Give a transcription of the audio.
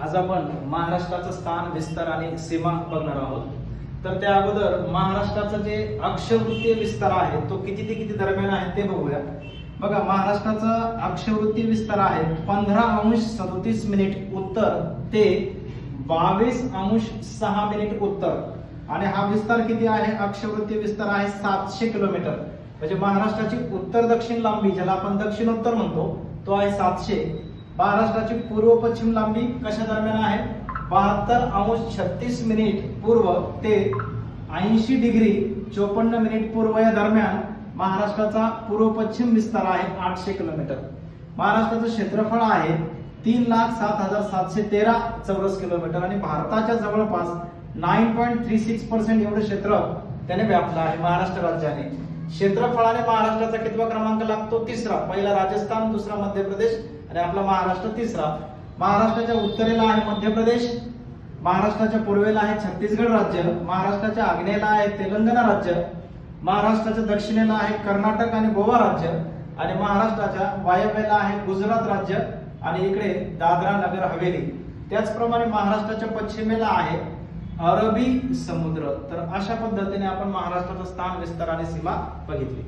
आज आपण महाराष्ट्राचं स्थान, विस्तार आणि सीमा बघणार आहोत। तर त्या अगोदर महाराष्ट्राचं जे अक्षवृत्तीय विस्तार आहे तो किती ते किती दरम्यान आहे ते बघूया। बघा, महाराष्ट्राचा अक्षवृत्तीय विस्तार आहे 15°37' उत्तर ते 22°6' उत्तर, आणि हा विस्तार किती आहे? अक्षवृत्तीय विस्तार आहे 700 किलोमीटर। म्हणजे महाराष्ट्राची उत्तर दक्षिण लांबी, ज्याला आपण दक्षिणोत्तर म्हणतो, तो आहे 700। महाराष्ट्राची पूर्व पश्चिम लांबी कशा दरम्यान आहे? 72°36' पूर्व ते 80°54' पूर्व या दरम्यान महाराष्ट्राचा पूर्व पश्चिम विस्तार आहे 800 किलोमीटर। महाराष्ट्राचं क्षेत्रफळ आहे 3,07,713 चौरस किलोमीटर, आणि भारताच्या जवळपास 9.36% एवढे क्षेत्र त्याने व्यापलं आहे महाराष्ट्र राज्याने। क्षेत्रफळाने महाराष्ट्राचा कितवा क्रमांक लागतो? तिसरा। पहिला राजस्थान, दुसरा मध्य प्रदेश आणि आपला महाराष्ट्र तिसरा। महाराष्ट्राच्या उत्तरेला आहे मध्य प्रदेश, महाराष्ट्राच्या पूर्वेला आहे छत्तीसगड राज्य, महाराष्ट्राच्या आग्नेयेला आहे तेलंगणा राज्य, महाराष्ट्राच्या दक्षिणेला आहे कर्नाटक आणि गोवा राज्य, आणि महाराष्ट्राच्या वायव्येला आहे गुजरात राज्य, आणि इकडे दादरा नगर हवेली। त्याचप्रमाणे महाराष्ट्राच्या पश्चिमेला आहे अरबी समुद्र। तर अशा पद्धतीने आपण महाराष्ट्राचं स्थान, विस्तार आणि सीमा बघितली।